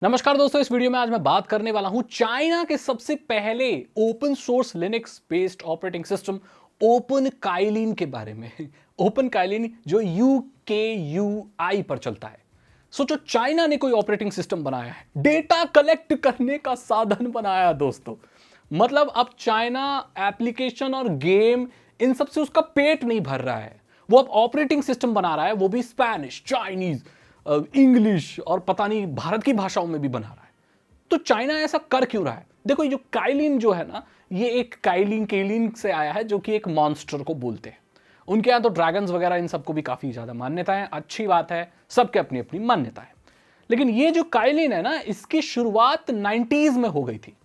नमस्कार दोस्तों, इस वीडियो में आज मैं बात करने वाला हूं चाइना के सबसे पहले open source Linux based operating system open Kaelin के बारे में। ओपन काइलिन जो UKUI पर चलता है। सोचो, चाइना ने कोई ऑपरेटिंग सिस्टम बनाया है, डेटा कलेक्ट करने का साधन बनाया दोस्तों। मतलब अब चाइना एप्लीकेशन और गेम इन सब से उसका पेट नहीं भर रहा है, वो अब ऑपरेटिंग सिस्टम बना रहा है, वो भी स्पेनिश, चाइनीज, इंग्लिश और पता नहीं भारत की भाषाओं में भी बना रहा है। तो चाइना ऐसा कर क्यों रहा है? देखो, ये जो काइलिन जो है ना, ये एक काइलिन केलिन से आया है, जो कि एक मॉन्स्टर को बोलते हैं। उनके यहाँ तो ड्रैगन्स वगैरह इन सबको भी काफी ज्यादा मान्यताएं, अच्छी बात है, सबके अपनी अपनी मान्यता है। लेकिन ये जो काइलिन है ना, इसकी शुरुआत 90s में हो गई थी।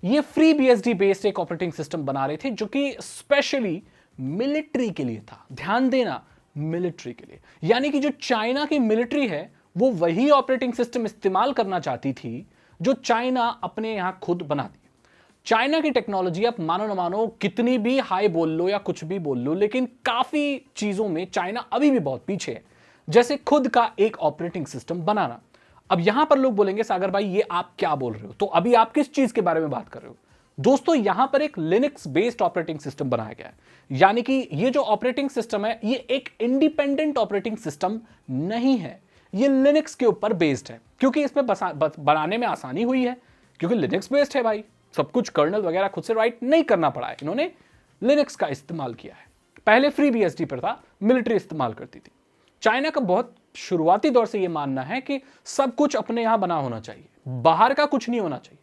ये फ्री BSD बेस्ड एक ऑपरेटिंग सिस्टम बना रहे थे, जो कि स्पेशली मिलिट्री के लिए था। ध्यान देना, मिलिट्री के लिए, यानी कि जो चाइना की मिलिट्री है वो वही ऑपरेटिंग सिस्टम इस्तेमाल करना चाहती थी जो चाइना अपने यहां खुद बनाती है। चाइना की टेक्नोलॉजी, आप मानो ना मानो, कितनी भी हाई बोल लो या कुछ भी बोल लो, लेकिन काफी चीजों में चाइना अभी भी बहुत पीछे है, जैसे खुद का एक ऑपरेटिंग सिस्टम बनाना। अब यहां पर लोग बोलेंगे, सागर भाई ये आप क्या बोल रहे हो? तो अभी आप किस चीज के बारे में बात कर रहे हो? दोस्तों, यहां पर एक लिनक्स बेस्ड ऑपरेटिंग सिस्टम बनाया गया है। यानी कि ये जो ऑपरेटिंग सिस्टम है, ये एक इंडिपेंडेंट ऑपरेटिंग सिस्टम नहीं है, ये लिनक्स के ऊपर बेस्ड है। क्योंकि इसमें बनाने में आसानी हुई है, क्योंकि लिनक्स बेस्ड है भाई, सब कुछ कर्नल वगैरह खुद से राइट नहीं करना पड़ा है, इन्होंने लिनक्स का इस्तेमाल किया है। पहले फ्री BSD पर था, मिलिट्री इस्तेमाल करती थी। चाइना का बहुत शुरुआती दौर से यह मानना है कि सब कुछ अपने यहां बना होना चाहिए, बाहर का कुछ नहीं होना चाहिए।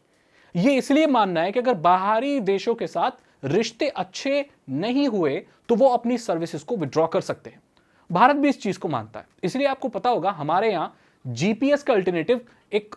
ये इसलिए मानना है कि अगर बाहरी देशों के साथ रिश्ते अच्छे नहीं हुए तो वो अपनी सर्विसेज को विड्रॉ कर सकते हैं। भारत भी इस चीज को मानता है। इसलिए आपको पता होगा, हमारे यहां GPS का अल्टरनेटिव एक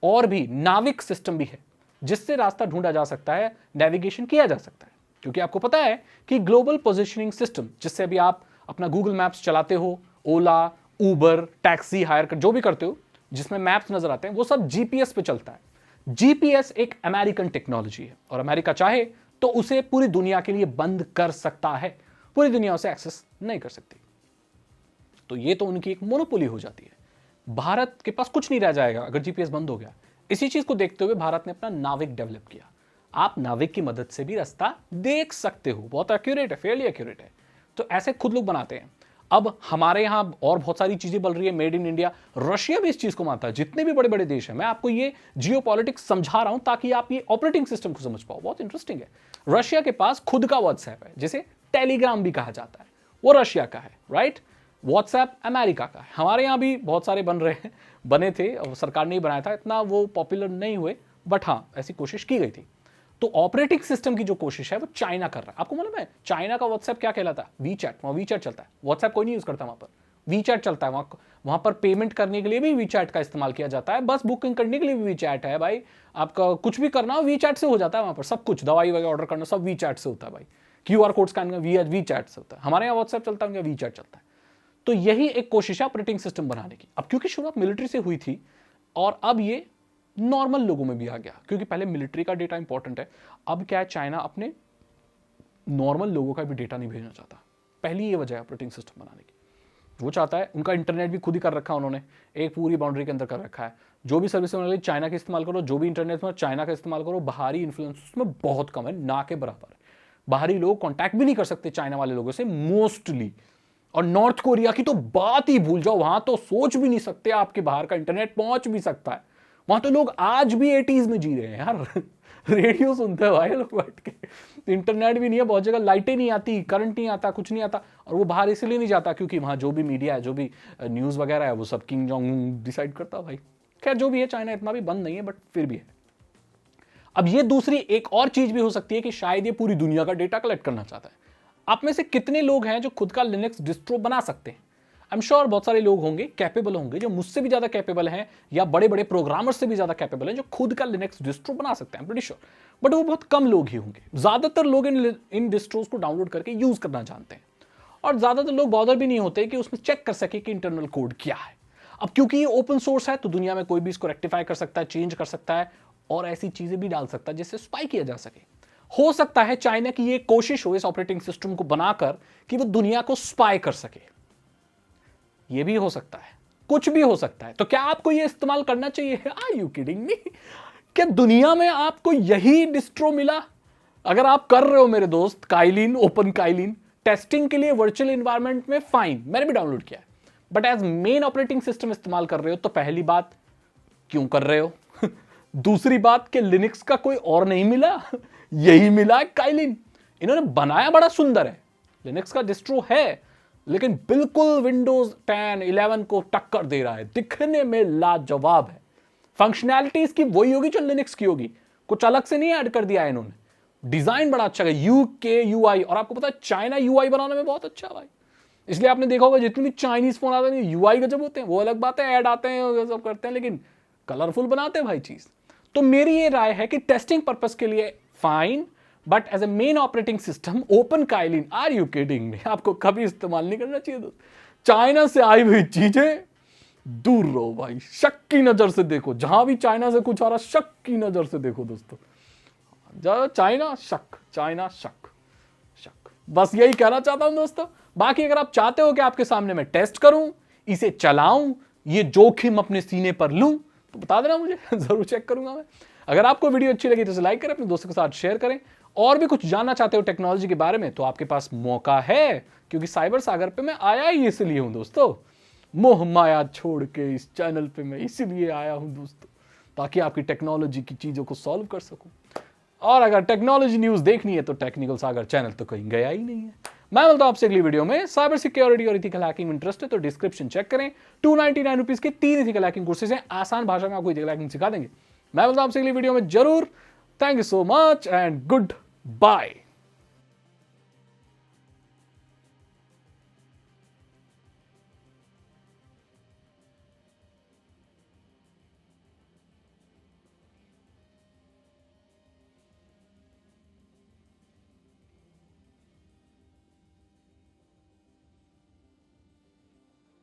और भी नाविक सिस्टम भी है, जिससे रास्ता ढूंढा जा सकता है, नेविगेशन किया जा सकता है। क्योंकि आपको पता है कि ग्लोबल पोजिशनिंग सिस्टम, जिससे अभी आप अपना गूगल मैप्स चलाते हो, ओला, उबर, टैक्सी हायर जो भी करते हो, जिसमें मैप्स नजर आते हैं, वो सब GPS पे चलता है। GPS एक अमेरिकन टेक्नोलॉजी है, और अमेरिका चाहे तो उसे पूरी दुनिया के लिए बंद कर सकता है, पूरी दुनिया उसे एक्सेस नहीं कर सकती। तो ये तो उनकी एक मोनोपोली हो जाती है। भारत के पास कुछ नहीं रह जाएगा अगर GPS बंद हो गया। इसी चीज को देखते हुए भारत ने अपना नाविक डेवलप किया। आप नाविक की मदद से भी रास्ता देख सकते हो, बहुत एक्यूरेट है, फेयरली एक्यूरेट है। तो ऐसे खुद लोग बनाते हैं। अब हमारे यहां और बहुत सारी चीजें बन रही है, मेड इन इंडिया। रशिया भी इस चीज को मानता है, जितने भी बड़े बड़े देश हैं। मैं आपको ये जियोपॉलिटिक्स समझा रहा हूं ताकि आप ये ऑपरेटिंग सिस्टम को समझ पाओ, बहुत इंटरेस्टिंग है। रशिया के पास खुद का व्हाट्सएप है, जिसे टेलीग्राम भी कहा जाता है, वो रशिया का है, राइट। व्हाट्सएप अमेरिका का है। हमारे यहां भी बहुत सारे बन रहे हैं, बने थे, और सरकार ने ही बनाया था, इतना वो पॉपुलर नहीं हुए, बट हाँ, ऐसी कोशिश की गई थी। तो ऑपरेटिंग सिस्टम की जो कोशिश है वो चाइना कर रहा है। आपको मालूम है चाइना का व्हाट्सएप क्या कहलाता है? वीचैट। वहां वीचैट चलता है, व्हाट्सएप कोई नहीं यूज करता, वहां पर वीचैट चलता है। वहां पर पेमेंट करने के लिए भी वीचैट का इस्तेमाल किया जाता है, बस बुकिंग करने के लिए भी वीचैट है भाई। आपका कुछ भी करना हो वीचैट से हो जाता है, वहां पर सब कुछ, दवाई वगैरह ऑर्डर करना सब वीचैट से होता है भाई। QR कोड स्कैन करना वीचैट से होता है। हमारे यहाँ व्हाट्सएप चलता है, उनका वीचैट चलता है। तो यही एक कोशिश है ऑपरेटिंग सिस्टम बनाने की। अब क्योंकि शुरुआत मिलिट्री से हुई थी, और अब ये नॉर्मल लोगों में भी आ गया, क्योंकि पहले मिलिट्री का डेटा इंपॉर्टेंट है। अब क्या है, चाइना अपने नॉर्मल लोगों का भी डेटा नहीं भेजना चाहता। पहली ये वजह है ऑपरेटिंग सिस्टम बनाने की। वो चाहता है, उनका इंटरनेट भी खुद ही कर रखा है उन्होंने, एक पूरी बाउंड्री के अंदर कर रखा है। जो भी सर्विस उन्होंने चाइना का इस्तेमाल करो, जो भी इंटरनेट में चाइना का इस्तेमाल करो। बाहरी इन्फ्लुएंस उसमें बहुत कम है, ना के बराबर है। बाहरी लोग कॉन्टैक्ट भी नहीं कर सकते चाइना वाले लोगों से मोस्टली। और नॉर्थ कोरिया की तो बात ही भूल जाओ, वहां तो सोच भी नहीं सकते आपके बाहर का इंटरनेट पहुंच भी सकता है। वहां तो लोग आज भी 80s में जी रहे हैं यार। रेडियो सुनते हैं भाई लोग बैठ के, इंटरनेट भी नहीं है, बहुत जगह लाइटें नहीं आती, करंट नहीं आता, कुछ नहीं आता। और वो बाहर इसलिए नहीं जाता क्योंकि वहां जो भी मीडिया है, जो भी न्यूज वगैरह है, वो सब किंग जोंग डिसाइड करता है भाई। खैर जो भी है, चाइना इतना भी बंद नहीं है, बट फिर भी है। अब ये दूसरी एक और चीज भी हो सकती है कि शायद ये पूरी दुनिया का डेटा कलेक्ट करना चाहता है। आप में से कितने लोग हैं जो खुद का लिनक्स डिस्ट्रो बना सकते हैं? आई एम श्योर बहुत सारे लोग होंगे, कैपेबल होंगे, जो मुझसे भी ज्यादा कैपेबल हैं, या बड़े बड़े प्रोग्रामर्स से भी ज्यादा कैपेबल हैं, जो खुद का लिनक्स डिस्ट्रो बना सकते हैं। प्रीटी श्योर, बट वो बहुत कम लोग ही होंगे। ज्यादातर लोग इन डिस्ट्रोज को डाउनलोड करके यूज करना जानते हैं, और ज्यादातर लोग बॉदर भी नहीं होते कि उसमें चेक कर सके कि इंटरनल कोड क्या है। अब क्योंकि ये ओपन सोर्स है, तो दुनिया में कोई भी इसको रेक्टिफाई कर सकता है, चेंज कर सकता है, और ऐसी चीजें भी डाल सकता है जिससे स्पाई किया जा सके। हो सकता है चाइना की ये कोशिश हो इस ऑपरेटिंग सिस्टम को बनाकर कि वो दुनिया को स्पाई कर सके, ये भी हो सकता है। कुछ भी हो सकता है। तो क्या आपको ये इस्तेमाल करना चाहिए? Are you kidding me? क्या दुनिया में आपको यही डिस्ट्रो मिला? अगर आप कर रहे हो मेरे दोस्त काइलिन, ओपन काइलिन टेस्टिंग के लिए वर्चुअल एनवायरनमेंट में, फाइन, मैंने भी डाउनलोड किया है, but as main operating system इस्तेमाल कर रहे हो तो पहली बात क्यों कर रहे हो? दूसरी बात कि लिनक्स का कोई और नहीं मिला, यही मिला है काइलिन। इन्होंने बनाया बड़ा सुंदर है, लिनक्स का डिस्ट्रो है, लेकिन बिल्कुल विंडोज 10, 11 को टक्कर दे रहा है, दिखने में लाजवाब है। फंक्शनैलिटी इसकी वही होगी जो लिनक्स की होगी, कुछ अलग से नहीं ऐड कर दिया है इन्होंने। डिजाइन बड़ा अच्छा है, यूके यूआई, और आपको पता है चाइना यूआई बनाने में बहुत अच्छा है भाई, इसलिए आपने देखा होगा जितने भी चाइनीज फोन आते हैं यूआई गजब होते हैं। वो अलग बात है, ऐड आते हैं सब करते हैं, लेकिन कलरफुल बनाते हैं भाई चीज। तो मेरी ये राय है कि टेस्टिंग पर्पस के लिए fine, but as a main operating system open Kylin, are you kidding me? आपको कभी इस्तेमाल नहीं करना चाहिए दोस्त। चाइना से आई हुई चीजें दूर रहो भाई, शक की नजर से देखो, जहां भी चाइना से कुछ आ रहा शक की नजर से देखो दोस्तों। चाइना शक, चाइना शक, शक, बस यही कहना चाहता हूं दोस्तों। बाकी अगर आप चाहते हो कि आपके सामने मैं टेस्ट करूं, इसे चलाऊं, ये जोखिम अपने सीने पर लूं, तो बता देना मुझे, जरूर चेक करूंगा मैं। अगर आपको वीडियो अच्छी लगी तो इसे लाइक करें, अपने दोस्तों के साथ शेयर करें, और भी कुछ जानना चाहते हो टेक्नोलॉजी के बारे में तो आपके पास मौका है, क्योंकि साइबर सागर पे मैं आया ही इसलिए हूं दोस्तों। मोह माया छोड़ के इस चैनल पे मैं इसलिए आया हूं दोस्तों, ताकि आपकी टेक्नोलॉजी की चीजों को सॉल्व कर सकूं। और अगर टेक्नोलॉजी न्यूज देखनी है तो टेक्निकल सागर चैनल तो कहीं गया ही नहीं है। मैं मिलता हूं आपसे अगली वीडियो में। साइबर सिक्योरिटी और इथिकल हैकिंग में इंटरेस्ट है तो डिस्क्रिप्शन चेक करें, 299 रुपीज के 3 इथिकल हैकिंग कोर्सेज हैं, आसान भाषा में आपको इथिकल हैकिंग सिखा देंगे। मैं मिलता हूं आपसे अगली वीडियो में जरूर। Thank you so much and good bye.